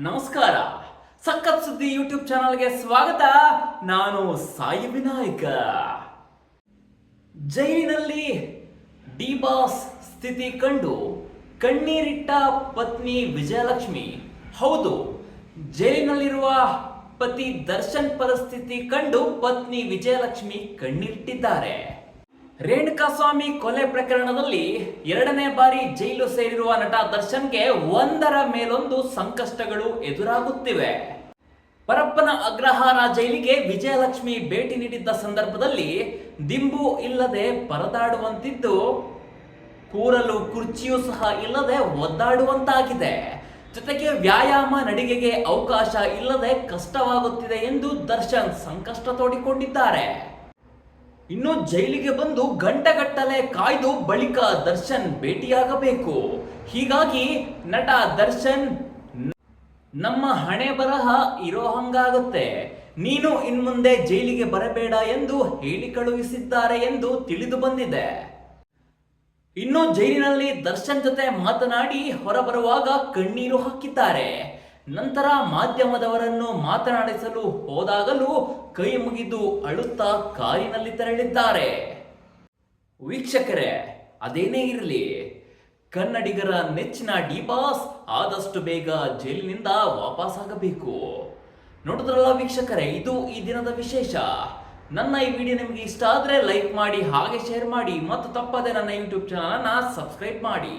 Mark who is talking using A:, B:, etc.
A: ನಮಸ್ಕಾರ. ಸಖತ್ ಸುದ್ದಿ ಯೂಟ್ಯೂಬ್ ಚಾನಲ್ಗೆ ಸ್ವಾಗತ. ನಾನು ಸಾಯಿ ವಿನಾಯಕ. ಜೈಲಿನಲ್ಲಿ ಡಿ ಬಾಸ್ ಸ್ಥಿತಿ ಕಂಡು ಕಣ್ಣೀರಿಟ್ಟ ಪತ್ನಿ ವಿಜಯಲಕ್ಷ್ಮಿ. ಹೌದು, ಜೈಲಿನಲ್ಲಿರುವ ಪತಿ ದರ್ಶನ್ ಪರಿಸ್ಥಿತಿ ಕಂಡು ಪತ್ನಿ ವಿಜಯಲಕ್ಷ್ಮಿ ಕಣ್ಣೀರಿಟ್ಟಿದ್ದಾರೆ. ರೇಣುಕಾಸ್ವಾಮಿ ಕೊಲೆ ಪ್ರಕರಣದಲ್ಲಿ 2ನೇ ಬಾರಿ ಜೈಲು ಸೇರಿರುವ ನಟ ದರ್ಶನ್ಗೆ ಒಂದರ ಮೇಲೊಂದು ಸಂಕಷ್ಟಗಳು ಎದುರಾಗುತ್ತಿವೆ. ಪರಪ್ಪನ ಅಗ್ರಹಾರ ಜೈಲಿಗೆ ವಿಜಯಲಕ್ಷ್ಮಿ ಭೇಟಿ ನೀಡಿದ್ದ ಸಂದರ್ಭದಲ್ಲಿ ದಿಂಬು ಇಲ್ಲದೆ ಪರದಾಡುವಂತಿದ್ದು, ಕೂರಲು ಕುರ್ಚಿಯೂ ಸಹ ಇಲ್ಲದೆ ಒದ್ದಾಡುವಂತಾಗಿದೆ. ಜೊತೆಗೆ ವ್ಯಾಯಾಮ ನಡಿಗೆಗೆ ಅವಕಾಶ ಇಲ್ಲದೆ ಕಷ್ಟವಾಗುತ್ತಿದೆ ಎಂದು ದರ್ಶನ್ ಸಂಕಷ್ಟ ತೋಡಿಕೊಂಡಿದ್ದಾರೆ. ಇನ್ನು ಜೈಲಿಗೆ ಬಂದು ಗಂಟೆಗಟ್ಟಲೆ ಕಾಯ್ದು ಬಳಿಕ ದರ್ಶನ್ ಭೇಟಿಯಾಗಬೇಕು. ಹೀಗಾಗಿ ನಟ ದರ್ಶನ್ ನಮ್ಮ ಹಣೆ ಬರಹ ಇರೋ ಹಂಗಾಗುತ್ತೆ, ನೀನು ಇನ್ಮುಂದೆ ಜೈಲಿಗೆ ಬರಬೇಡ ಎಂದು ಹೇಳಿ ಕಳುಹಿಸಿದ್ದಾರೆ ಎಂದು ತಿಳಿದು ಬಂದಿದೆ. ಇನ್ನು ಜೈಲಿನಲ್ಲಿ ದರ್ಶನ್ ಜೊತೆ ಮಾತನಾಡಿ ಹೊರಬರುವಾಗ ಕಣ್ಣೀರು ಹಾಕಿದ್ದಾರೆ. ನಂತರ ಮಾಧ್ಯಮದವರನ್ನು ಮಾತನಾಡಿಸಲು ಹೋದಾಗಲೂ ಕೈ ಮುಗಿದು ಅಳುತ್ತಾ ಕಾರಿನಲ್ಲಿ ತೆರಳಿದ್ದಾರೆ. ವೀಕ್ಷಕರೇ, ಅದೇನೇ ಇರಲಿ, ಕನ್ನಡಿಗರ ನೆಚ್ಚಿನ ಡಿ ಬಾಸ್ ಆದಷ್ಟು ಬೇಗ ಜೈಲಿನಿಂದ ವಾಪಸ್ಸಾಗಬೇಕು. ನೋಡಿದ್ರಲ್ಲ ವೀಕ್ಷಕರೇ, ಇದು ಈ ದಿನದ ವಿಶೇಷ. ನನ್ನ ಈ ವಿಡಿಯೋ ನಿಮಗೆ ಇಷ್ಟ ಆದರೆ ಲೈಕ್ ಮಾಡಿ, ಹಾಗೆ ಶೇರ್ ಮಾಡಿ ಮತ್ತು ತಪ್ಪದೆ ನನ್ನ ಯೂಟ್ಯೂಬ್ ಚಾನಲ್ ಅನ್ನು ಸಬ್ಸ್ಕ್ರೈಬ್ ಮಾಡಿ.